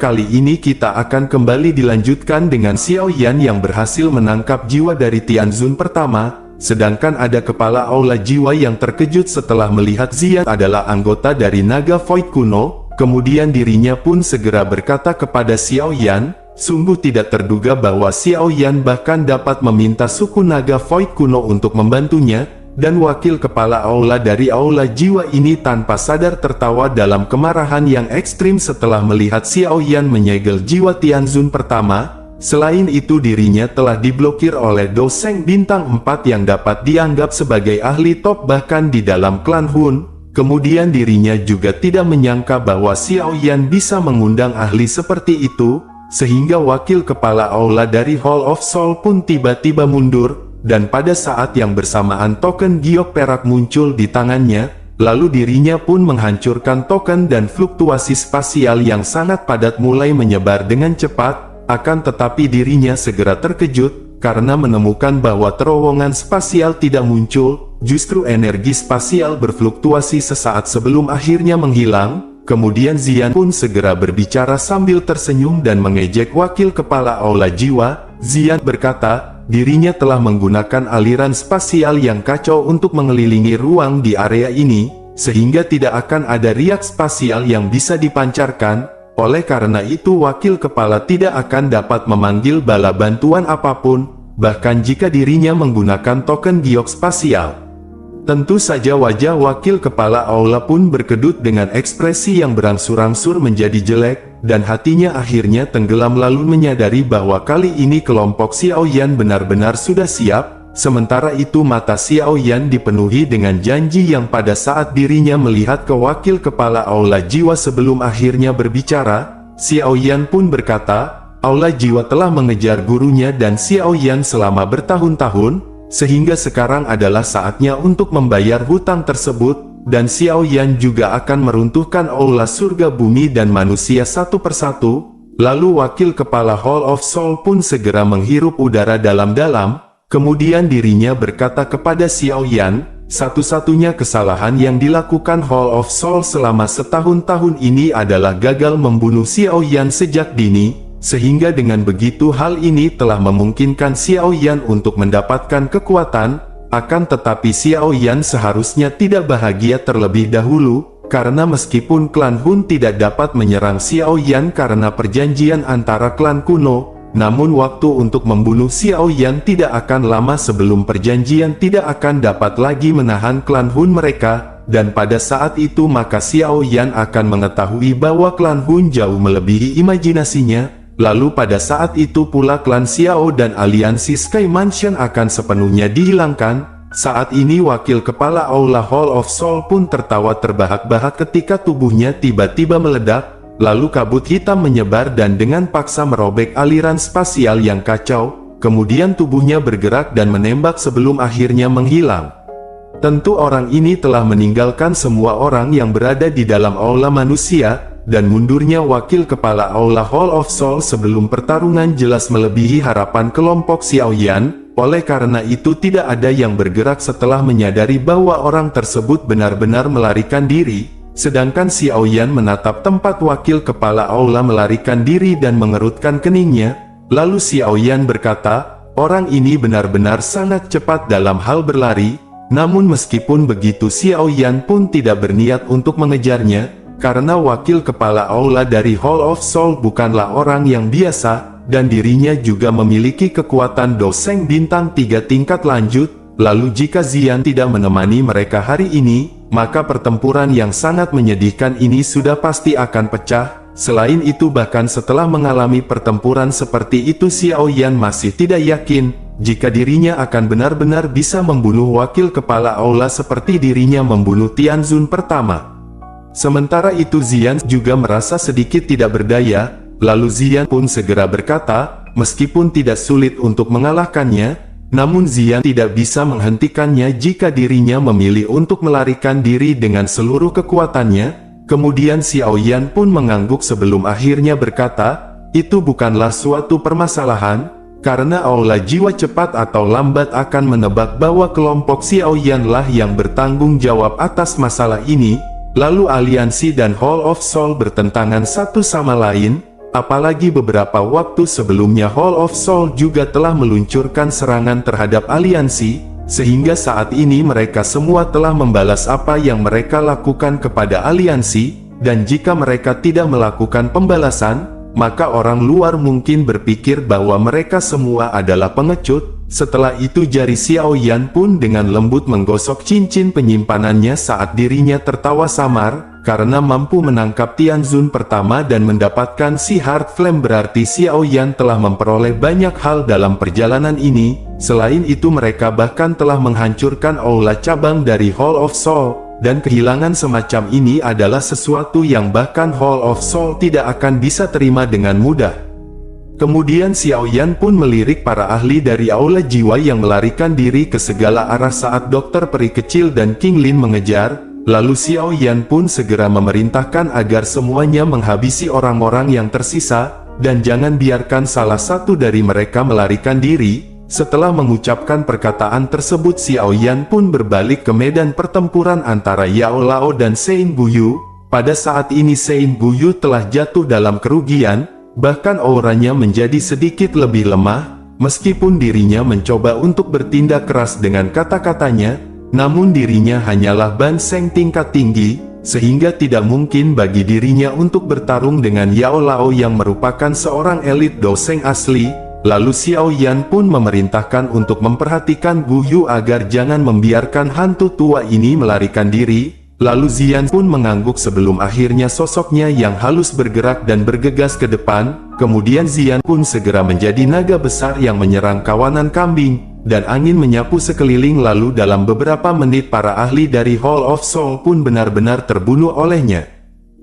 kali ini kita akan kembali dilanjutkan dengan Xiao Yan yang berhasil menangkap jiwa dari Tianzun pertama, sedangkan ada kepala aula jiwa yang terkejut setelah melihat Ziyan adalah anggota dari Naga Void kuno. Kemudian dirinya pun segera berkata kepada Xiao Yan, sungguh tidak terduga bahwa Xiao Yan bahkan dapat meminta suku Naga Void kuno untuk membantunya, dan wakil kepala aula dari aula jiwa ini tanpa sadar tertawa dalam kemarahan yang ekstrim setelah melihat Xiao Yan menyegel jiwa Tianzun pertama. Selain itu dirinya telah diblokir oleh Doseng bintang 4 yang dapat dianggap sebagai ahli top bahkan di dalam klan Hun. Kemudian dirinya juga tidak menyangka bahwa Xiao Yan bisa mengundang ahli seperti itu, sehingga wakil kepala aula dari Hall of Soul pun tiba-tiba mundur, dan pada saat yang bersamaan token giok perak muncul di tangannya, lalu dirinya pun menghancurkan token dan fluktuasi spasial yang sangat padat mulai menyebar dengan cepat, akan tetapi dirinya segera terkejut, karena menemukan bahwa terowongan spasial tidak muncul, justru energi spasial berfluktuasi sesaat sebelum akhirnya menghilang. Kemudian Ziyan pun segera berbicara sambil tersenyum dan mengejek wakil kepala aula jiwa. Ziyan berkata, dirinya telah menggunakan aliran spasial yang kacau untuk mengelilingi ruang di area ini, sehingga tidak akan ada riak spasial yang bisa dipancarkan. Oleh karena itu wakil kepala tidak akan dapat memanggil bala bantuan apapun, bahkan jika dirinya menggunakan token giok spasial. Tentu saja wajah wakil kepala aula pun berkedut dengan ekspresi yang berangsur-angsur menjadi jelek, dan hatinya akhirnya tenggelam lalu menyadari bahwa kali ini kelompok Xiao Yan benar-benar sudah siap. Sementara itu mata Xiao Yan dipenuhi dengan janji yang pada saat dirinya melihat ke wakil kepala aula jiwa sebelum akhirnya berbicara, Xiao Yan pun berkata, aula jiwa telah mengejar gurunya dan Xiao Yan selama bertahun-tahun, sehingga sekarang adalah saatnya untuk membayar hutang tersebut, dan Xiao Yan juga akan meruntuhkan aula surga bumi dan manusia satu persatu. Lalu wakil kepala Hall of Soul pun segera menghirup udara dalam-dalam. Kemudian dirinya berkata kepada Xiao Yan, satu-satunya kesalahan yang dilakukan Hall of Soul selama setahun-tahun ini adalah gagal membunuh Xiao Yan sejak dini, sehingga dengan begitu hal ini telah memungkinkan Xiao Yan untuk mendapatkan kekuatan, akan tetapi Xiao Yan seharusnya tidak bahagia terlebih dahulu, karena meskipun klan Hun tidak dapat menyerang Xiao Yan karena perjanjian antara klan kuno, namun waktu untuk membunuh Xiao Yan tidak akan lama sebelum perjanjian tidak akan dapat lagi menahan klan Hun mereka, dan pada saat itu maka Xiao Yan akan mengetahui bahwa klan Hun jauh melebihi imajinasinya, lalu pada saat itu pula klan Xiao dan aliansi Sky Mansion akan sepenuhnya dihilangkan. Saat ini wakil kepala aula Hall of Soul pun tertawa terbahak-bahak ketika tubuhnya tiba-tiba meledak. Lalu kabut hitam menyebar dan dengan paksa merobek aliran spasial yang kacau, kemudian tubuhnya bergerak dan menembak sebelum akhirnya menghilang. Tentu orang ini telah meninggalkan semua orang yang berada di dalam aula manusia, dan mundurnya wakil kepala aula Hall of Soul sebelum pertarungan jelas melebihi harapan kelompok Xiao Yan. Oleh karena itu tidak ada yang bergerak setelah menyadari bahwa orang tersebut benar-benar melarikan diri. Sedangkan Xiao Yan menatap tempat wakil kepala aula melarikan diri dan mengerutkan keningnya. Lalu Xiao Yan berkata, orang ini benar-benar sangat cepat dalam hal berlari. Namun meskipun begitu Xiao Yan pun tidak berniat untuk mengejarnya, karena wakil kepala aula dari Hall of Soul bukanlah orang yang biasa, dan dirinya juga memiliki kekuatan Doseng bintang 3 tingkat lanjut. Lalu jika Ziyan tidak menemani mereka hari ini, maka pertempuran yang sangat menyedihkan ini sudah pasti akan pecah. Selain itu bahkan setelah mengalami pertempuran seperti itu Xiao Yan masih tidak yakin, jika dirinya akan benar-benar bisa membunuh wakil kepala aula seperti dirinya membunuh Tianzun pertama. Sementara itu Ziyan juga merasa sedikit tidak berdaya, lalu Ziyan pun segera berkata, meskipun tidak sulit untuk mengalahkannya, namun Ziyan tidak bisa menghentikannya jika dirinya memilih untuk melarikan diri dengan seluruh kekuatannya. Kemudian Xiao Yan pun mengangguk sebelum akhirnya berkata, itu bukanlah suatu permasalahan, karena aula jiwa cepat atau lambat akan menebak bahwa kelompok Xiao Yan lah yang bertanggung jawab atas masalah ini. Lalu aliansi dan Hall of Soul bertentangan satu sama lain. Apalagi beberapa waktu sebelumnya Hall of Soul juga telah meluncurkan serangan terhadap aliansi, sehingga saat ini mereka semua telah membalas apa yang mereka lakukan kepada aliansi, dan jika mereka tidak melakukan pembalasan, maka orang luar mungkin berpikir bahwa mereka semua adalah pengecut. Setelah itu jari Xiao Yan pun dengan lembut menggosok cincin penyimpanannya saat dirinya tertawa samar, karena mampu menangkap Tianzun pertama dan mendapatkan si Heart Flame. Berarti Xiao Yan telah memperoleh banyak hal dalam perjalanan ini. Selain itu mereka bahkan telah menghancurkan aula cabang dari Hall of Soul, dan kehilangan semacam ini adalah sesuatu yang bahkan Hall of Soul tidak akan bisa terima dengan mudah. Kemudian Xiao Yan pun melirik para ahli dari aula jiwa yang melarikan diri ke segala arah saat Dokter Peri Kecil dan King Lin mengejar. Lalu Xiao Yan pun segera memerintahkan agar semuanya menghabisi orang-orang yang tersisa, dan jangan biarkan salah satu dari mereka melarikan diri. Setelah mengucapkan perkataan tersebut, Xiao Yan pun berbalik ke medan pertempuran antara Yao Lao dan Sein Buyu. Pada saat ini Sein Buyu telah jatuh dalam kerugian, bahkan auranya menjadi sedikit lebih lemah. Meskipun dirinya mencoba untuk bertindak keras dengan kata-katanya, namun dirinya hanyalah Ban Seng tingkat tinggi, sehingga tidak mungkin bagi dirinya untuk bertarung dengan Yao Lao yang merupakan seorang elit doseng asli. Lalu Xiao Yan pun memerintahkan untuk memperhatikan Buyu agar jangan membiarkan hantu tua ini melarikan diri. Lalu Zian pun mengangguk sebelum akhirnya sosoknya yang halus bergerak dan bergegas ke depan. Kemudian Zian pun segera menjadi naga besar yang menyerang kawanan kambing, dan angin menyapu sekeliling. Lalu dalam beberapa menit para ahli dari Hall of Soul pun benar-benar terbunuh olehnya.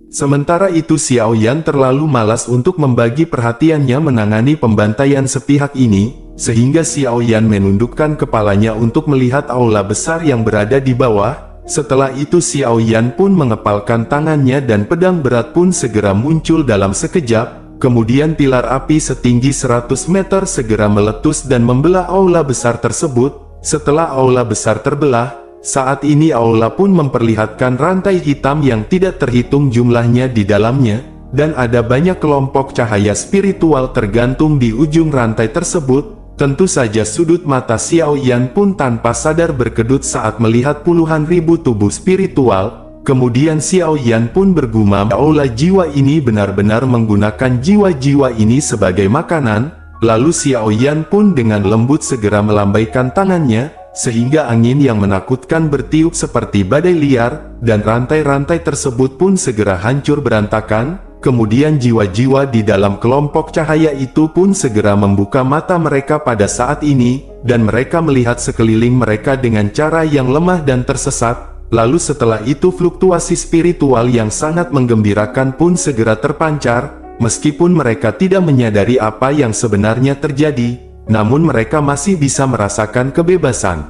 Sementara itu Xiao Yan terlalu malas untuk membagi perhatiannya menangani pembantaian sepihak ini, sehingga Xiao Yan menundukkan kepalanya untuk melihat aula besar yang berada di bawah. Setelah itu Xiao Yan pun mengepalkan tangannya dan pedang berat pun segera muncul dalam sekejap. Kemudian pilar api setinggi 100 meter segera meletus dan membelah aula besar tersebut. Setelah aula besar terbelah, saat ini aula pun memperlihatkan rantai hitam yang tidak terhitung jumlahnya di dalamnya, dan ada banyak kelompok cahaya spiritual tergantung di ujung rantai tersebut. Tentu saja sudut mata Xiao Yan pun tanpa sadar berkedut saat melihat puluhan ribu tubuh spiritual. Kemudian Xiao Yan pun bergumam, aula jiwa ini benar-benar menggunakan jiwa-jiwa ini sebagai makanan. Lalu Xiao Yan pun dengan lembut segera melambaikan tangannya, sehingga angin yang menakutkan bertiup seperti badai liar, dan rantai-rantai tersebut pun segera hancur berantakan. Kemudian jiwa-jiwa di dalam kelompok cahaya itu pun segera membuka mata mereka pada saat ini, dan mereka melihat sekeliling mereka dengan cara yang lemah dan tersesat. Lalu setelah itu fluktuasi spiritual yang sangat menggembirakan pun segera terpancar. Meskipun mereka tidak menyadari apa yang sebenarnya terjadi, namun mereka masih bisa merasakan kebebasan.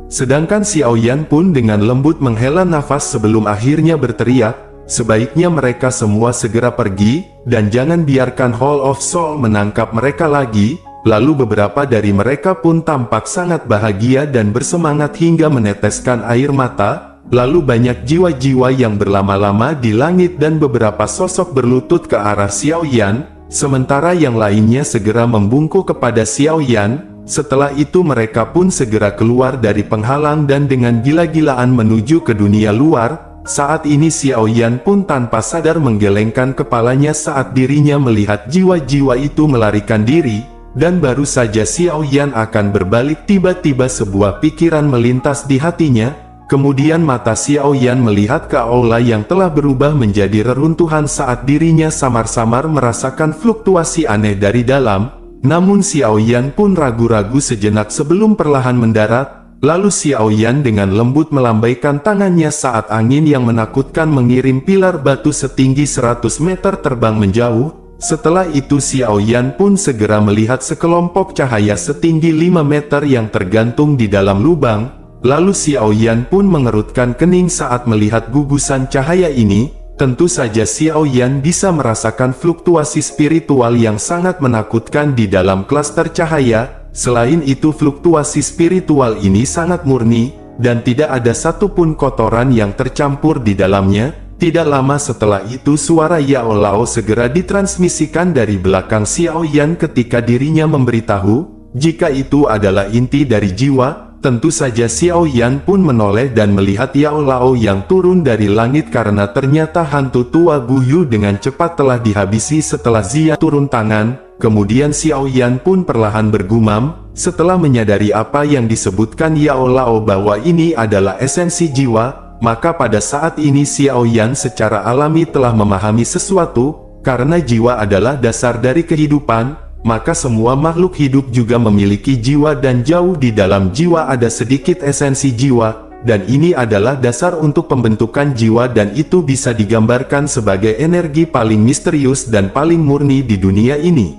Sedangkan Xiao Yan pun dengan lembut menghela nafas sebelum akhirnya berteriak, sebaiknya mereka semua segera pergi, dan jangan biarkan Hall of Soul menangkap mereka lagi. Lalu beberapa dari mereka pun tampak sangat bahagia dan bersemangat hingga meneteskan air mata. Lalu banyak jiwa-jiwa yang berlama-lama di langit dan beberapa sosok berlutut ke arah Xiao Yan, sementara yang lainnya segera membungkuk kepada Xiao Yan. Setelah itu mereka pun segera keluar dari penghalang dan dengan gila-gilaan menuju ke dunia luar. Saat ini Xiao Yan pun tanpa sadar menggelengkan kepalanya saat dirinya melihat jiwa-jiwa itu melarikan diri, dan baru saja Xiao Yan akan berbalik tiba-tiba sebuah pikiran melintas di hatinya. Kemudian mata Xiao Yan melihat ke aula yang telah berubah menjadi reruntuhan saat dirinya samar-samar merasakan fluktuasi aneh dari dalam. Namun Xiao Yan pun ragu-ragu sejenak sebelum perlahan mendarat. Lalu Xiao Yan dengan lembut melambaikan tangannya saat angin yang menakutkan mengirim pilar batu setinggi 100 meter terbang menjauh. Setelah itu Xiao Yan pun segera melihat sekelompok cahaya setinggi 5 meter yang tergantung di dalam lubang. Lalu Xiao Yan pun mengerutkan kening saat melihat gugusan cahaya ini. Tentu saja Xiao Yan bisa merasakan fluktuasi spiritual yang sangat menakutkan di dalam klaster cahaya. Selain itu fluktuasi spiritual ini sangat murni, dan tidak ada satupun kotoran yang tercampur di dalamnya. Tidak lama setelah itu suara Yao Lao segera ditransmisikan dari belakang Xiao Yan ketika dirinya memberitahu, jika itu adalah inti dari jiwa. Tentu saja Xiao Yan pun menoleh dan melihat Yao Lao yang turun dari langit karena ternyata hantu tua Guyu dengan cepat telah dihabisi setelah Zia turun tangan. Kemudian Xiao Yan pun perlahan bergumam, setelah menyadari apa yang disebutkan Yao Lao bahwa ini adalah esensi jiwa, maka pada saat ini Xiao Yan secara alami telah memahami sesuatu, karena jiwa adalah dasar dari kehidupan. Maka semua makhluk hidup juga memiliki jiwa dan jauh di dalam jiwa ada sedikit esensi jiwa, dan ini adalah dasar untuk pembentukan jiwa dan itu bisa digambarkan sebagai energi paling misterius dan paling murni di dunia ini.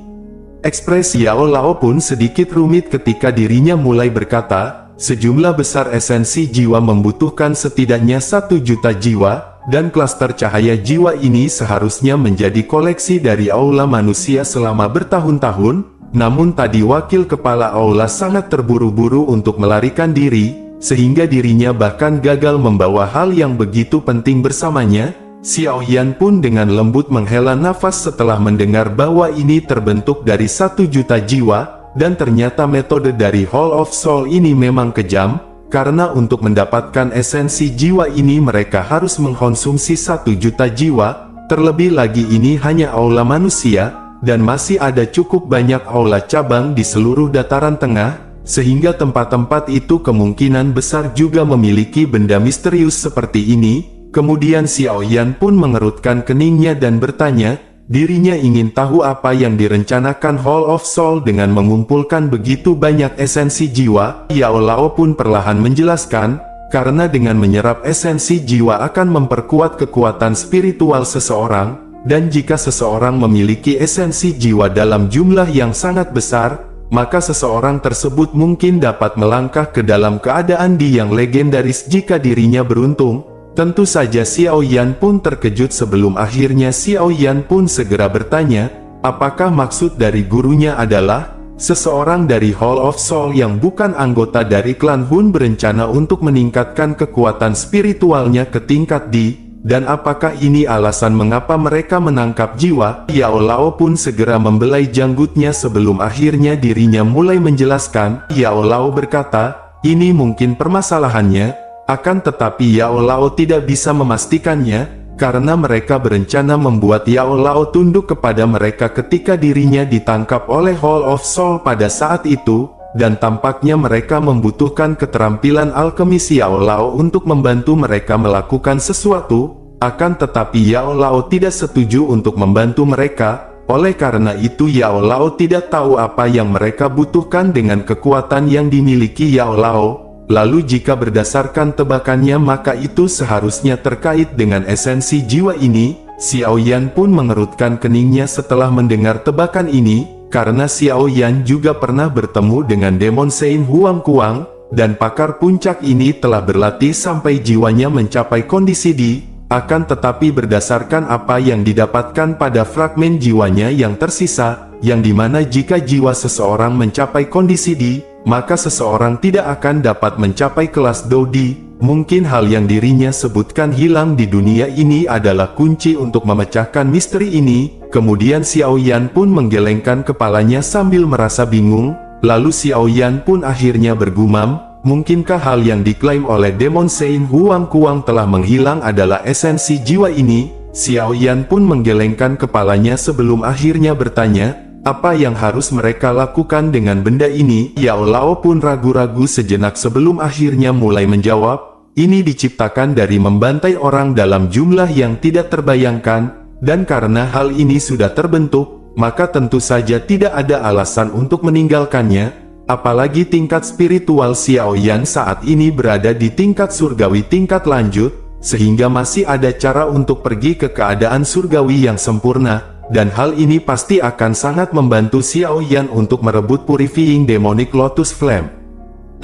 Ekspresi Yao Lao pun sedikit rumit ketika dirinya mulai berkata, sejumlah besar esensi jiwa membutuhkan setidaknya 1 juta jiwa, dan klaster cahaya jiwa ini seharusnya menjadi koleksi dari aula manusia selama bertahun-tahun, namun tadi wakil kepala aula sangat terburu-buru untuk melarikan diri, sehingga dirinya bahkan gagal membawa hal yang begitu penting bersamanya. Xiao Yan pun dengan lembut menghela nafas setelah mendengar bahwa ini terbentuk dari 1 juta jiwa, dan ternyata metode dari Hall of Soul ini memang kejam. Karena untuk mendapatkan esensi jiwa ini mereka harus mengkonsumsi 1 juta jiwa, terlebih lagi ini hanya aula manusia, dan masih ada cukup banyak aula cabang di seluruh dataran tengah, sehingga tempat-tempat itu kemungkinan besar juga memiliki benda misterius seperti ini. Kemudian Xiao Yan pun mengerutkan keningnya dan bertanya, dirinya ingin tahu apa yang direncanakan Hall of Soul dengan mengumpulkan begitu banyak esensi jiwa. Yao Lao pun perlahan menjelaskan, karena dengan menyerap esensi jiwa akan memperkuat kekuatan spiritual seseorang, dan jika seseorang memiliki esensi jiwa dalam jumlah yang sangat besar, maka seseorang tersebut mungkin dapat melangkah ke dalam keadaan yang legendaris jika dirinya beruntung. Tentu saja Xiao Yan pun terkejut sebelum akhirnya Xiao Yan pun segera bertanya, apakah maksud dari gurunya adalah, seseorang dari Hall of Soul yang bukan anggota dari klan Hun berencana untuk meningkatkan kekuatan spiritualnya ke tingkat D, dan apakah ini alasan mengapa mereka menangkap jiwa? Yao Lao pun segera membelai janggutnya sebelum akhirnya dirinya mulai menjelaskan. Yao Lao berkata, ini mungkin permasalahannya. Akan tetapi Yao Lao tidak bisa memastikannya, karena mereka berencana membuat Yao Lao tunduk kepada mereka ketika dirinya ditangkap oleh Hall of Soul pada saat itu, dan tampaknya mereka membutuhkan keterampilan alkemis Yao Lao untuk membantu mereka melakukan sesuatu. Akan tetapi Yao Lao tidak setuju untuk membantu mereka, oleh karena itu Yao Lao tidak tahu apa yang mereka butuhkan dengan kekuatan yang dimiliki Yao Lao. Lalu jika berdasarkan tebakannya maka itu seharusnya terkait dengan esensi jiwa ini. Xiao Yan pun mengerutkan keningnya setelah mendengar tebakan ini, karena Xiao Yan juga pernah bertemu dengan Demon Sein Huang Kuang, dan pakar puncak ini telah berlatih sampai jiwanya mencapai kondisi D. Akan tetapi berdasarkan apa yang didapatkan pada fragmen jiwanya yang tersisa, yang dimana jika jiwa seseorang mencapai kondisi D, maka seseorang tidak akan dapat mencapai kelas Dodi. Mungkin hal yang dirinya sebutkan hilang di dunia ini adalah kunci untuk memecahkan misteri ini. Kemudian Xiao Yan pun menggelengkan kepalanya sambil merasa bingung. Lalu Xiao Yan pun akhirnya bergumam, mungkinkah hal yang diklaim oleh Demon Sein Huang Kuang telah menghilang adalah esensi jiwa ini? Xiao Yan pun menggelengkan kepalanya sebelum akhirnya bertanya, apa yang harus mereka lakukan dengan benda ini? Yao Lao pun ragu-ragu sejenak sebelum akhirnya mulai menjawab, ini diciptakan dari membantai orang dalam jumlah yang tidak terbayangkan, dan karena hal ini sudah terbentuk, maka tentu saja tidak ada alasan untuk meninggalkannya, apalagi tingkat spiritual Xiao Yan saat ini berada di tingkat surgawi tingkat lanjut, sehingga masih ada cara untuk pergi ke keadaan surgawi yang sempurna. Dan hal ini pasti akan sangat membantu Xiao Yan untuk merebut Purifying Demonic Lotus Flame.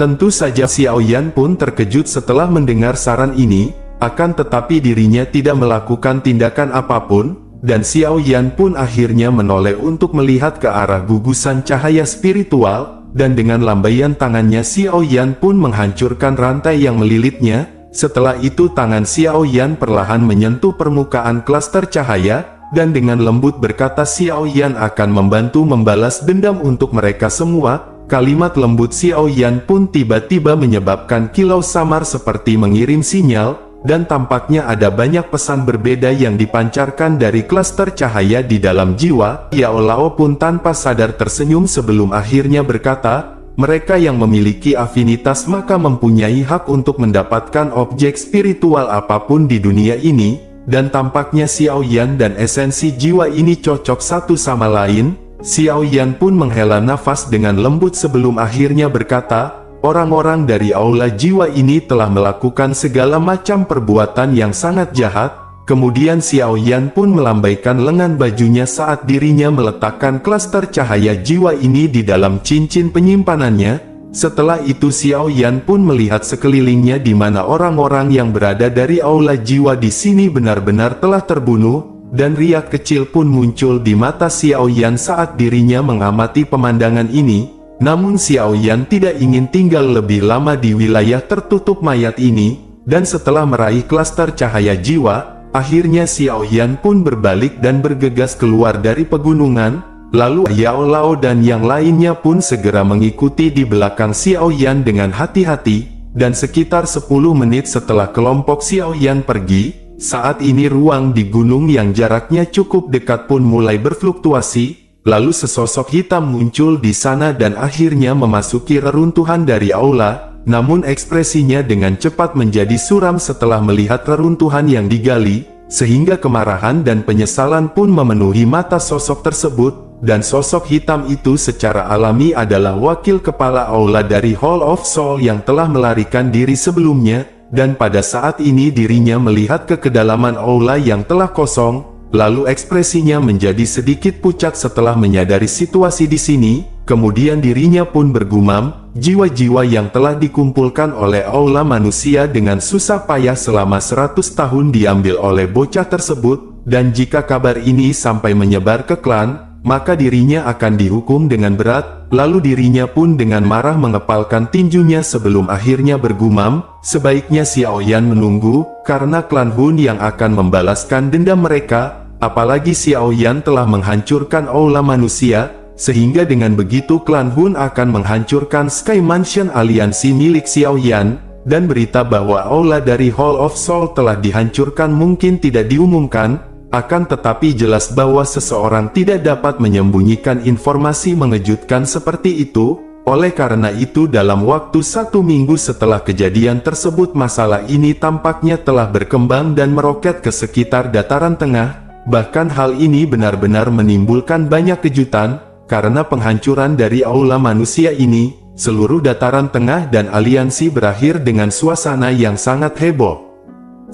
Tentu saja Xiao Yan pun terkejut setelah mendengar saran ini, akan tetapi dirinya tidak melakukan tindakan apapun, dan Xiao Yan pun akhirnya menoleh untuk melihat ke arah gugusan cahaya spiritual, dan dengan lambaian tangannya Xiao Yan pun menghancurkan rantai yang melilitnya. Setelah itu tangan Xiao Yan perlahan menyentuh permukaan klaster cahaya, dan dengan lembut berkata Xiao Yan akan membantu membalas dendam untuk mereka semua. Kalimat lembut Xiao Yan pun tiba-tiba menyebabkan kilau samar seperti mengirim sinyal, dan tampaknya ada banyak pesan berbeda yang dipancarkan dari klaster cahaya di dalam jiwa. Yao Lao pun tanpa sadar tersenyum sebelum akhirnya berkata, mereka yang memiliki afinitas maka mempunyai hak untuk mendapatkan objek spiritual apapun di dunia ini, dan tampaknya Xiao Yan dan esensi jiwa ini cocok satu sama lain. Xiao Yan pun menghela nafas dengan lembut sebelum akhirnya berkata, orang-orang dari aula jiwa ini telah melakukan segala macam perbuatan yang sangat jahat. Kemudian Xiao Yan pun melambaikan lengan bajunya saat dirinya meletakkan klaster cahaya jiwa ini di dalam cincin penyimpanannya. Setelah itu Xiao Yan pun melihat sekelilingnya di mana orang-orang yang berada dari aula jiwa di sini benar-benar telah terbunuh, dan riak kecil pun muncul di mata Xiao Yan saat dirinya mengamati pemandangan ini. Namun Xiao Yan tidak ingin tinggal lebih lama di wilayah tertutup mayat ini, dan setelah meraih klaster cahaya jiwa, akhirnya Xiao Yan pun berbalik dan bergegas keluar dari pegunungan. Lalu Yao Lao dan yang lainnya pun segera mengikuti di belakang Xiao Yan dengan hati-hati, dan sekitar 10 menit setelah kelompok Xiao Yan pergi, saat ini ruang di gunung yang jaraknya cukup dekat pun mulai berfluktuasi, lalu sesosok hitam muncul di sana dan akhirnya memasuki reruntuhan dari aula. Namun ekspresinya dengan cepat menjadi suram setelah melihat reruntuhan yang digali, sehingga kemarahan dan penyesalan pun memenuhi mata sosok tersebut, dan sosok hitam itu secara alami adalah wakil kepala aula dari Hall of Soul yang telah melarikan diri sebelumnya, dan pada saat ini dirinya melihat ke kedalaman aula yang telah kosong, lalu ekspresinya menjadi sedikit pucat setelah menyadari situasi di sini. Kemudian dirinya pun bergumam, jiwa-jiwa yang telah dikumpulkan oleh aula manusia dengan susah payah selama 100 tahun diambil oleh bocah tersebut, dan jika kabar ini sampai menyebar ke klan, maka dirinya akan dihukum dengan berat. Lalu dirinya pun dengan marah mengepalkan tinjunya sebelum akhirnya bergumam, sebaiknya Xiao Yan menunggu, karena klan Hun yang akan membalaskan dendam mereka, apalagi Xiao Yan telah menghancurkan aula manusia, sehingga dengan begitu klan Hun akan menghancurkan Sky Mansion aliansi milik Xiao Yan, dan berita bahwa aula dari Hall of Soul telah dihancurkan mungkin tidak diumumkan, akan tetapi jelas bahwa seseorang tidak dapat menyembunyikan informasi mengejutkan seperti itu. Oleh karena itu dalam waktu 1 minggu setelah kejadian tersebut masalah ini tampaknya telah berkembang dan meroket ke sekitar dataran tengah, bahkan hal ini benar-benar menimbulkan banyak kejutan. Karena penghancuran dari aula manusia ini, seluruh dataran tengah dan aliansi berakhir dengan suasana yang sangat heboh.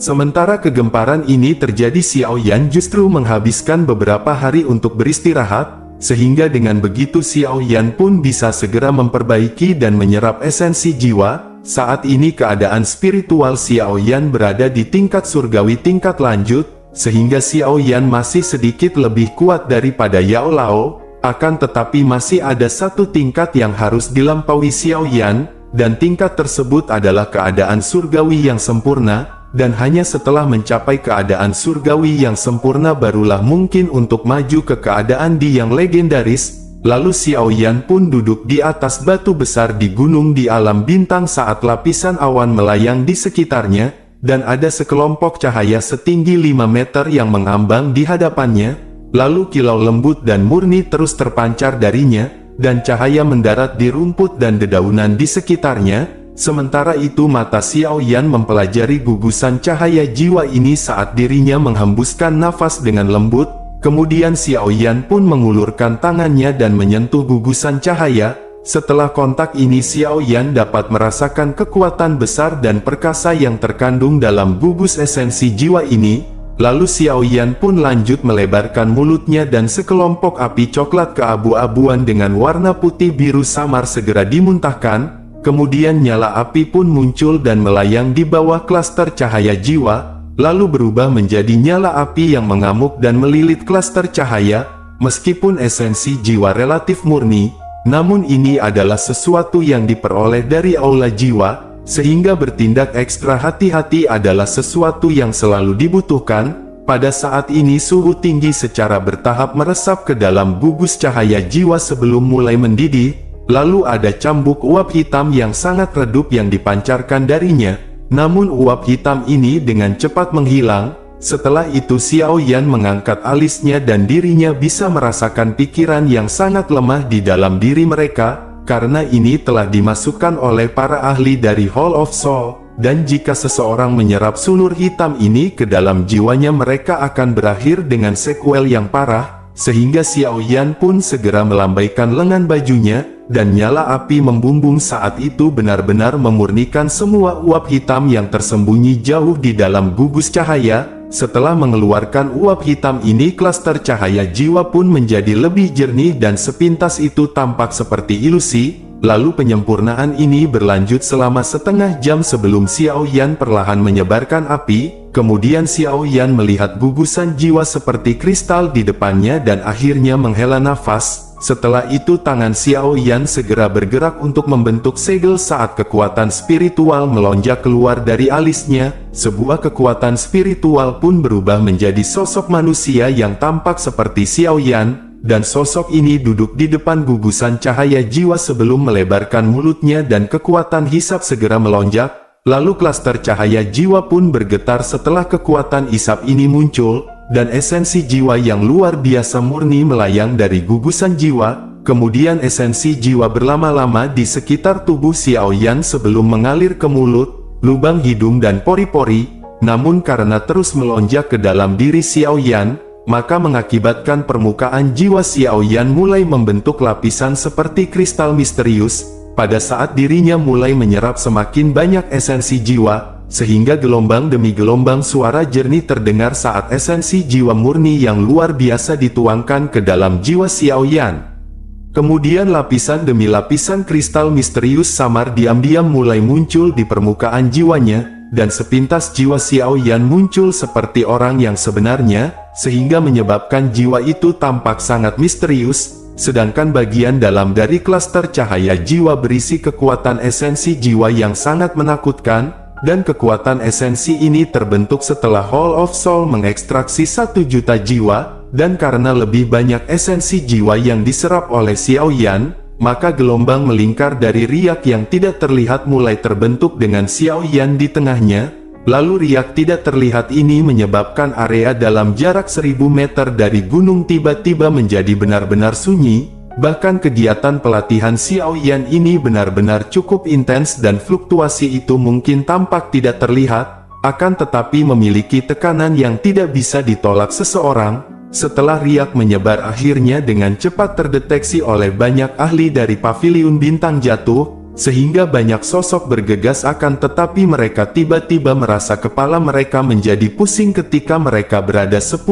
Sementara kegemparan ini terjadi, Xiao Yan justru menghabiskan beberapa hari untuk beristirahat, sehingga dengan begitu Xiao Yan pun bisa segera memperbaiki dan menyerap esensi jiwa. Saat ini keadaan spiritual Xiao Yan berada di tingkat surgawi tingkat lanjut, sehingga Xiao Yan masih sedikit lebih kuat daripada Yao Lao. Akan tetapi masih ada satu tingkat yang harus dilampaui Xiao Yan, dan tingkat tersebut adalah keadaan surgawi yang sempurna, dan hanya setelah mencapai keadaan surgawi yang sempurna barulah mungkin untuk maju ke keadaan di yang legendaris. Lalu Xiao Yan pun duduk di atas batu besar di gunung di alam bintang saat lapisan awan melayang di sekitarnya, dan ada sekelompok cahaya setinggi 5 meter yang mengambang di hadapannya. Lalu kilau lembut dan murni terus terpancar darinya, dan cahaya mendarat di rumput dan dedaunan di sekitarnya. Sementara itu mata Xiao Yan mempelajari gugusan cahaya jiwa ini saat dirinya menghembuskan nafas dengan lembut. Kemudian Xiao Yan pun mengulurkan tangannya dan menyentuh gugusan cahaya. Setelah kontak ini Xiao Yan dapat merasakan kekuatan besar dan perkasa yang terkandung dalam gugus esensi jiwa ini. Lalu Xiao Yan pun lanjut melebarkan mulutnya dan sekelompok api coklat keabu-abuan dengan warna putih biru samar segera dimuntahkan. Kemudian nyala api pun muncul dan melayang di bawah klaster cahaya jiwa, lalu berubah menjadi nyala api yang mengamuk dan melilit klaster cahaya. Meskipun esensi jiwa relatif murni, namun ini adalah sesuatu yang diperoleh dari aula jiwa, sehingga bertindak ekstra hati-hati adalah sesuatu yang selalu dibutuhkan. Pada saat ini suhu tinggi secara bertahap meresap ke dalam gugus cahaya jiwa sebelum mulai mendidih, lalu ada cambuk uap hitam yang sangat redup yang dipancarkan darinya. Namun uap hitam ini dengan cepat menghilang. Setelah itu Xiao Yan mengangkat alisnya dan dirinya bisa merasakan pikiran yang sangat lemah di dalam diri mereka, karena ini telah dimasukkan oleh para ahli dari Hall of Soul. Dan jika seseorang menyerap sulur hitam ini ke dalam jiwanya, mereka akan berakhir dengan sequel yang parah, sehingga Xiao Yan pun segera melambaikan lengan bajunya, dan nyala api membumbung saat itu benar-benar memurnikan semua uap hitam yang tersembunyi jauh di dalam gugus cahaya. Setelah mengeluarkan uap hitam ini, klaster cahaya jiwa pun menjadi lebih jernih dan sepintas itu tampak seperti ilusi. Lalu penyempurnaan ini berlanjut selama setengah jam sebelum Xiao Yan perlahan menyebarkan api. Kemudian Xiao Yan melihat gugusan jiwa seperti kristal di depannya dan akhirnya menghela nafas. Setelah itu tangan Xiao Yan segera bergerak untuk membentuk segel saat kekuatan spiritual melonjak keluar dari alisnya. Sebuah kekuatan spiritual pun berubah menjadi sosok manusia yang tampak seperti Xiao Yan. Dan sosok ini duduk di depan gugusan cahaya jiwa sebelum melebarkan mulutnya dan kekuatan hisap segera melonjak. Lalu klaster cahaya jiwa pun bergetar setelah kekuatan hisap ini muncul, dan esensi jiwa yang luar biasa murni melayang dari gugusan jiwa. Kemudian esensi jiwa berlama-lama di sekitar tubuh Xiao Yan sebelum mengalir ke mulut, lubang hidung dan pori-pori. Namun karena terus melonjak ke dalam diri Xiao Yan, maka mengakibatkan permukaan jiwa Xiao Yan mulai membentuk lapisan seperti kristal misterius. Pada saat dirinya mulai menyerap semakin banyak esensi jiwa, sehingga gelombang demi gelombang suara jernih terdengar saat esensi jiwa murni yang luar biasa dituangkan ke dalam jiwa Xiao Yan. Kemudian lapisan demi lapisan kristal misterius samar diam-diam mulai muncul di permukaan jiwanya, dan sepintas jiwa Xiao Yan muncul seperti orang yang sebenarnya, sehingga menyebabkan jiwa itu tampak sangat misterius. Sedangkan bagian dalam dari klaster cahaya jiwa berisi kekuatan esensi jiwa yang sangat menakutkan, dan kekuatan esensi ini terbentuk setelah Hall of Soul mengekstraksi 1 juta jiwa, dan karena lebih banyak esensi jiwa yang diserap oleh Xiao Yan, maka gelombang melingkar dari riak yang tidak terlihat mulai terbentuk dengan Xiao Yan di tengahnya. Lalu riak tidak terlihat ini menyebabkan area dalam jarak 1000 meter dari gunung tiba-tiba menjadi benar-benar sunyi. Bahkan kegiatan pelatihan Xiao Yan ini benar-benar cukup intens dan fluktuasi itu mungkin tampak tidak terlihat, akan tetapi memiliki tekanan yang tidak bisa ditolak seseorang. Setelah riak menyebar akhirnya dengan cepat terdeteksi oleh banyak ahli dari paviliun bintang jatuh, sehingga banyak sosok bergegas akan tetapi mereka tiba-tiba merasa kepala mereka menjadi pusing ketika mereka berada 10.000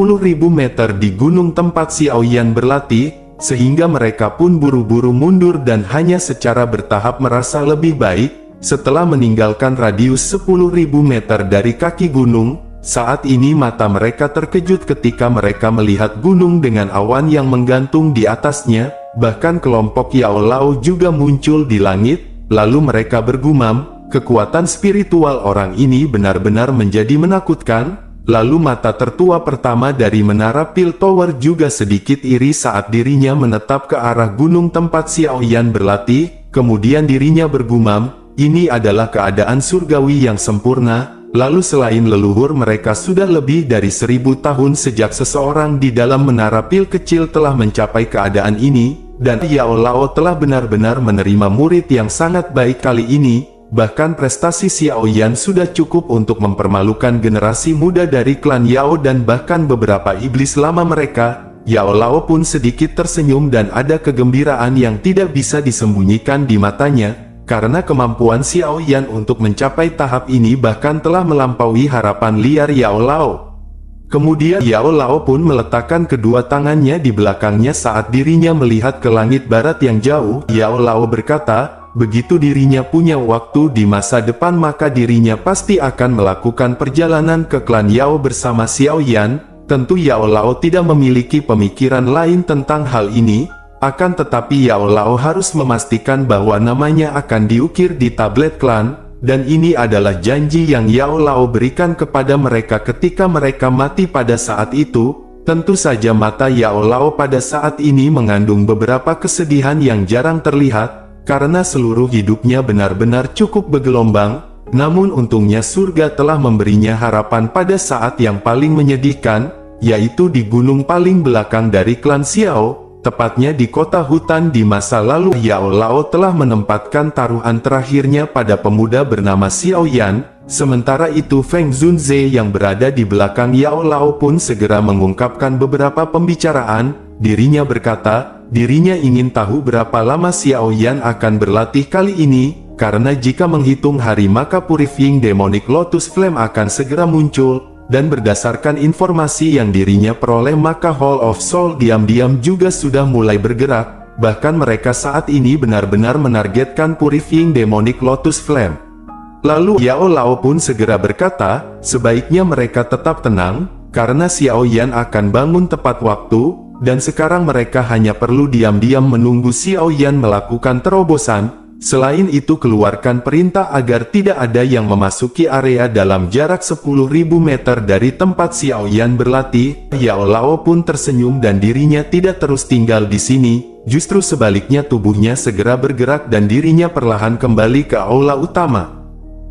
meter di gunung tempat Xiao Yan berlatih, sehingga mereka pun buru-buru mundur dan hanya secara bertahap merasa lebih baik. Setelah meninggalkan radius 10.000 meter dari kaki gunung, saat ini mata mereka terkejut ketika mereka melihat gunung dengan awan yang menggantung di atasnya. Bahkan kelompok Yao Lao juga muncul di langit. Lalu mereka bergumam, kekuatan spiritual orang ini benar-benar menjadi menakutkan. Lalu mata tertua pertama dari menara Pil Tower juga sedikit iri saat dirinya menetap ke arah gunung tempat Xiao Yan berlatih. Kemudian dirinya bergumam, ini adalah keadaan surgawi yang sempurna. Lalu selain leluhur mereka sudah lebih dari 1000 tahun sejak seseorang di dalam menara Pil kecil telah mencapai keadaan ini. Dan Yao Lao telah benar-benar menerima murid yang sangat baik kali ini. Bahkan prestasi Xiao Yan sudah cukup untuk mempermalukan generasi muda dari klan Yao dan bahkan beberapa iblis lama mereka. Yao Lao pun sedikit tersenyum dan ada kegembiraan yang tidak bisa disembunyikan di matanya, karena kemampuan Xiao Yan untuk mencapai tahap ini bahkan telah melampaui harapan liar Yao Lao. Kemudian Yao Lao pun meletakkan kedua tangannya di belakangnya saat dirinya melihat ke langit barat yang jauh. Yao Lao berkata, begitu dirinya punya waktu di masa depan maka dirinya pasti akan melakukan perjalanan ke klan Yao bersama Xiao Yan. Tentu Yao Lao tidak memiliki pemikiran lain tentang hal ini, akan tetapi Yao Lao harus memastikan bahwa namanya akan diukir di tablet klan. dan ini adalah janji yang Yao Lao berikan kepada mereka ketika mereka mati pada saat itu. Tentu saja mata Yao Lao pada saat ini mengandung beberapa kesedihan yang jarang terlihat, karena seluruh hidupnya benar-benar cukup bergelombang, namun untungnya surga telah memberinya harapan pada saat yang paling menyedihkan, yaitu di gunung paling belakang dari klan Xiao, tepatnya di kota hutan di masa lalu. Yao Lao telah menempatkan taruhan terakhirnya pada pemuda bernama Xiao Yan. Sementara itu Feng Zunze yang berada di belakang Yao Lao pun segera mengungkapkan beberapa pembicaraan. Dirinya berkata, dirinya ingin tahu berapa lama Xiao Yan akan berlatih kali ini, karena jika menghitung hari maka Purifying Demonic Lotus Flame akan segera muncul, dan berdasarkan informasi yang dirinya peroleh maka Hall of Soul diam-diam juga sudah mulai bergerak, bahkan mereka saat ini benar-benar menargetkan Purifying Demonic Lotus Flame. Lalu Yao Lao pun segera berkata, sebaiknya mereka tetap tenang, karena Xiao Yan akan bangun tepat waktu, dan sekarang mereka hanya perlu diam-diam menunggu Xiao Yan melakukan terobosan. Selain itu keluarkan perintah agar tidak ada yang memasuki area dalam jarak 10.000 meter dari tempat Xiao Yan berlatih. Yao Lao pun tersenyum dan dirinya tidak terus tinggal di sini, justru sebaliknya tubuhnya segera bergerak dan dirinya perlahan kembali ke aula utama.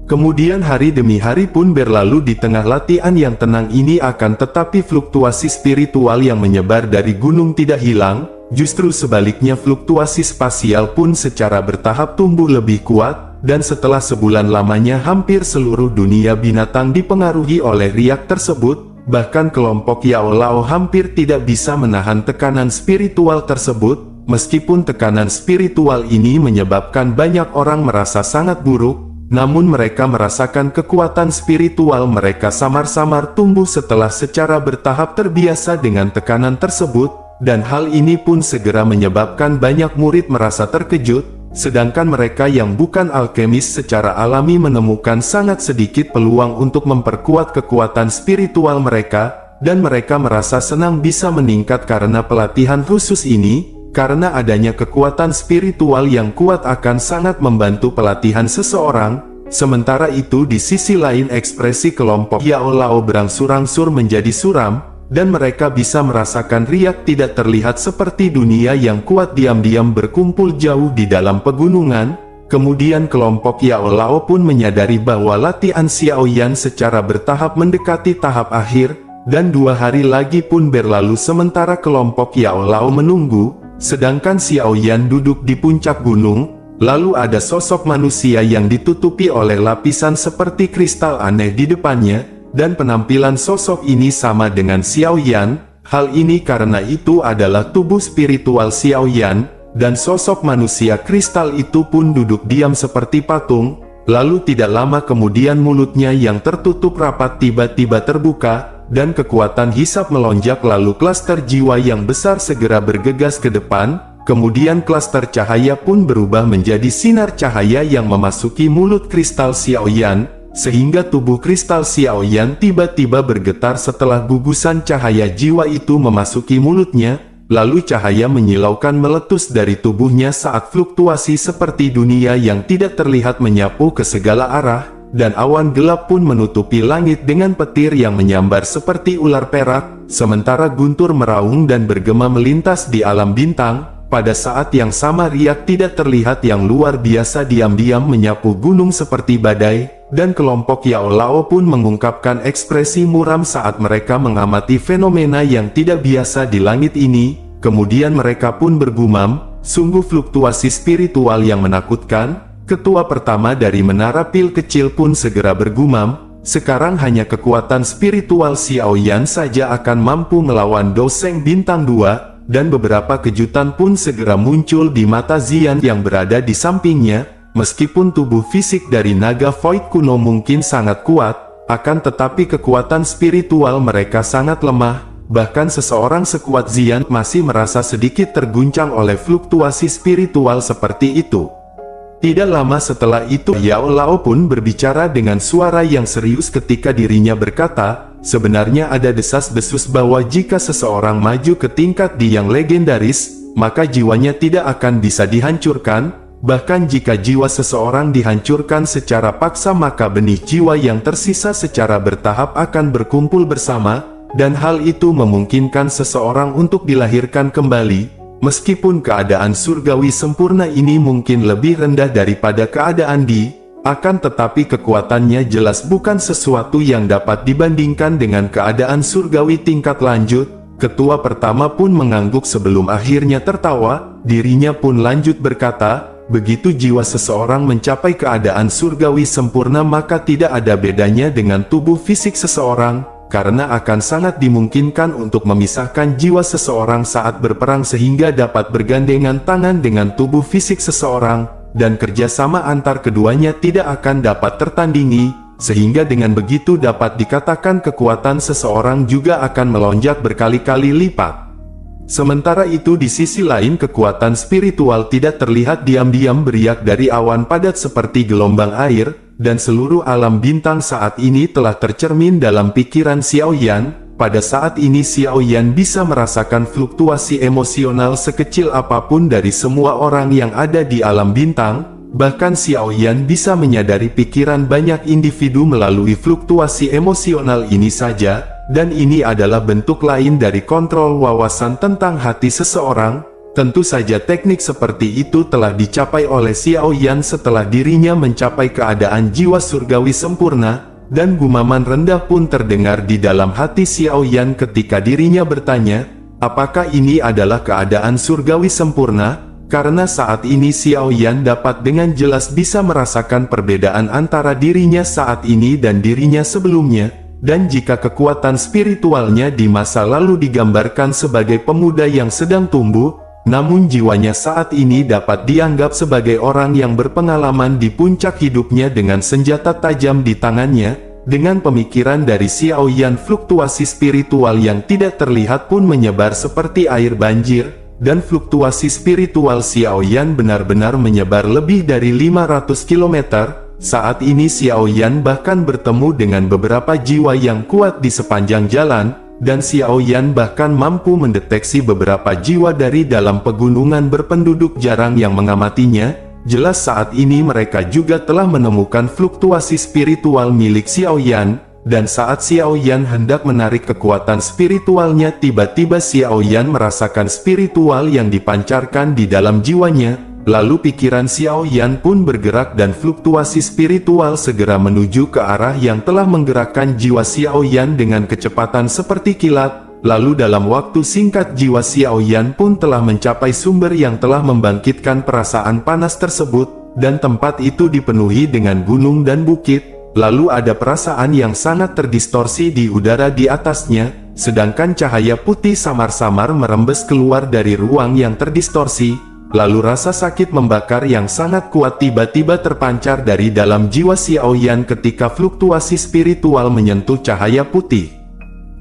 Kemudian hari demi hari pun berlalu di tengah latihan yang tenang ini, akan tetapi fluktuasi spiritual yang menyebar dari gunung tidak hilang, justru sebaliknya fluktuasi spasial pun secara bertahap tumbuh lebih kuat, dan setelah sebulan lamanya hampir seluruh dunia binatang dipengaruhi oleh riak tersebut, bahkan kelompok Yao Lao hampir tidak bisa menahan tekanan spiritual tersebut, meskipun tekanan spiritual ini menyebabkan banyak orang merasa sangat buruk. Namun mereka merasakan kekuatan spiritual mereka samar-samar tumbuh setelah secara bertahap terbiasa dengan tekanan tersebut, dan hal ini pun segera menyebabkan banyak murid merasa terkejut, sedangkan mereka yang bukan alkemis secara alami menemukan sangat sedikit peluang untuk memperkuat kekuatan spiritual mereka, dan mereka merasa senang bisa meningkat karena pelatihan khusus ini. Karena adanya kekuatan spiritual yang kuat akan sangat membantu pelatihan seseorang. Sementara itu di sisi lain ekspresi kelompok Yao Lao berangsur-angsur menjadi suram, dan mereka bisa merasakan riak tidak terlihat seperti dunia yang kuat diam-diam berkumpul jauh di dalam pegunungan. Kemudian kelompok Yao Lao pun menyadari bahwa latihan Xiao Yan secara bertahap mendekati tahap akhir, dan 2 hari lagi pun berlalu sementara kelompok Yao Lao menunggu. Sedangkan Xiao Yan duduk di puncak gunung, lalu ada sosok manusia yang ditutupi oleh lapisan seperti kristal aneh di depannya, dan penampilan sosok ini sama dengan Xiao Yan. Hal ini karena itu adalah tubuh spiritual Xiao Yan, dan sosok manusia kristal itu pun duduk diam seperti patung. Lalu tidak lama kemudian mulutnya yang tertutup rapat tiba-tiba terbuka, dan kekuatan hisap melonjak, lalu klaster jiwa yang besar segera bergegas ke depan, kemudian klaster cahaya pun berubah menjadi sinar cahaya yang memasuki mulut kristal Xiao Yan, sehingga tubuh kristal Xiao Yan tiba-tiba bergetar setelah gugusan cahaya jiwa itu memasuki mulutnya, lalu cahaya menyilaukan meletus dari tubuhnya saat fluktuasi seperti dunia yang tidak terlihat menyapu ke segala arah, dan awan gelap pun menutupi langit dengan petir yang menyambar seperti ular perak, sementara guntur meraung dan bergema melintas di alam bintang. Pada saat yang sama riak tidak terlihat yang luar biasa diam-diam menyapu gunung seperti badai, dan kelompok Yao Lao pun mengungkapkan ekspresi muram saat mereka mengamati fenomena yang tidak biasa di langit ini. Kemudian mereka pun bergumam, sungguh fluktuasi spiritual yang menakutkan. Ketua pertama dari Menara Pil Kecil pun segera bergumam, sekarang hanya kekuatan spiritual Xiao Yan saja akan mampu melawan Doseng Bintang 2, dan beberapa kejutan pun segera muncul di mata Zian yang berada di sampingnya. Meskipun tubuh fisik dari naga Void kuno mungkin sangat kuat, akan tetapi kekuatan spiritual mereka sangat lemah, bahkan seseorang sekuat Zian masih merasa sedikit terguncang oleh fluktuasi spiritual seperti itu. Tidak lama setelah itu Yao Lao pun berbicara dengan suara yang serius ketika dirinya berkata, sebenarnya ada desas-desus bahwa jika seseorang maju ke tingkat di yang legendaris, maka jiwanya tidak akan bisa dihancurkan, Bahkan jika jiwa seseorang dihancurkan secara paksa, maka benih jiwa yang tersisa secara bertahap akan berkumpul bersama, dan hal itu memungkinkan seseorang untuk dilahirkan kembali. Meskipun keadaan surgawi sempurna ini mungkin lebih rendah daripada keadaan akan tetapi kekuatannya jelas bukan sesuatu yang dapat dibandingkan dengan keadaan surgawi tingkat lanjut. Ketua pertama pun mengangguk sebelum akhirnya tertawa. Dirinya pun lanjut berkata, begitu jiwa seseorang mencapai keadaan surgawi sempurna, maka tidak ada bedanya dengan tubuh fisik seseorang, karena akan sangat dimungkinkan untuk memisahkan jiwa seseorang saat berperang sehingga dapat bergandengan tangan dengan tubuh fisik seseorang, dan kerjasama antar keduanya tidak akan dapat tertandingi, sehingga dengan begitu dapat dikatakan kekuatan seseorang juga akan melonjak berkali-kali lipat. Sementara itu di sisi lain kekuatan spiritual tidak terlihat diam-diam beriak dari awan padat seperti gelombang air, dan seluruh alam bintang saat ini telah tercermin dalam pikiran Xiao Yan. Pada saat ini Xiao Yan bisa merasakan fluktuasi emosional sekecil apapun dari semua orang yang ada di alam bintang, bahkan Xiao Yan bisa menyadari pikiran banyak individu melalui fluktuasi emosional ini saja. Dan ini adalah bentuk lain dari kontrol wawasan tentang hati seseorang. Tentu saja teknik seperti itu telah dicapai oleh Xiao Yan setelah dirinya mencapai keadaan jiwa surgawi sempurna, dan gumaman rendah pun terdengar di dalam hati Xiao Yan ketika dirinya bertanya, apakah ini adalah keadaan surgawi sempurna? Karena saat ini Xiao Yan dapat dengan jelas bisa merasakan perbedaan antara dirinya saat ini dan dirinya sebelumnya. Dan jika kekuatan spiritualnya di masa lalu digambarkan sebagai pemuda yang sedang tumbuh, namun jiwanya saat ini dapat dianggap sebagai orang yang berpengalaman di puncak hidupnya dengan senjata tajam di tangannya. Dengan pemikiran dari Xiao Yan, fluktuasi spiritual yang tidak terlihat pun menyebar seperti air banjir, dan fluktuasi spiritual Xiao Yan benar-benar menyebar lebih dari 500 km. Saat ini Xiao Yan bahkan bertemu dengan beberapa jiwa yang kuat di sepanjang jalan, dan Xiao Yan bahkan mampu mendeteksi beberapa jiwa dari dalam pegunungan berpenduduk jarang yang mengamatinya. Jelas saat ini mereka juga telah menemukan fluktuasi spiritual milik Xiao Yan, dan saat Xiao Yan hendak menarik kekuatan spiritualnya, tiba-tiba Xiao Yan merasakan spiritual yang dipancarkan di dalam jiwanya. Lalu pikiran Xiao Yan pun bergerak dan fluktuasi spiritual segera menuju ke arah yang telah menggerakkan jiwa Xiao Yan dengan kecepatan seperti kilat. Lalu dalam waktu singkat jiwa Xiao Yan pun telah mencapai sumber yang telah membangkitkan perasaan panas tersebut, dan tempat itu dipenuhi dengan gunung dan bukit. Lalu ada perasaan yang sangat terdistorsi di udara di atasnya, sedangkan cahaya putih samar-samar merembes keluar dari ruang yang terdistorsi. Lalu rasa sakit membakar yang sangat kuat tiba-tiba terpancar dari dalam jiwa Xiao Yan ketika fluktuasi spiritual menyentuh cahaya putih.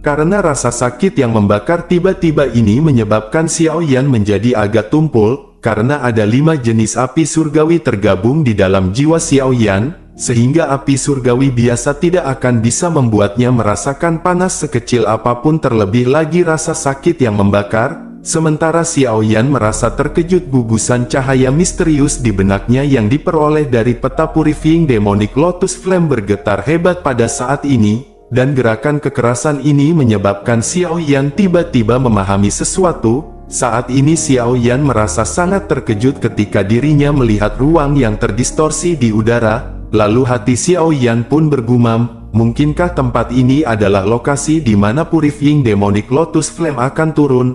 Karena rasa sakit yang membakar tiba-tiba ini menyebabkan Xiao Yan menjadi agak tumpul, karena ada 5 jenis api surgawi tergabung di dalam jiwa Xiao Yan, sehingga api surgawi biasa tidak akan bisa membuatnya merasakan panas sekecil apapun, terlebih lagi rasa sakit yang membakar. Sementara Xiao Yan merasa terkejut gugusan cahaya misterius di benaknya yang diperoleh dari peta Purifying Demonic Lotus Flame bergetar hebat pada saat ini, dan gerakan kekerasan ini menyebabkan Xiao Yan tiba-tiba memahami sesuatu. Saat ini Xiao Yan merasa sangat terkejut ketika dirinya melihat ruang yang terdistorsi di udara, lalu hati Xiao Yan pun bergumam, mungkinkah tempat ini adalah lokasi di mana Purifying Demonic Lotus Flame akan turun?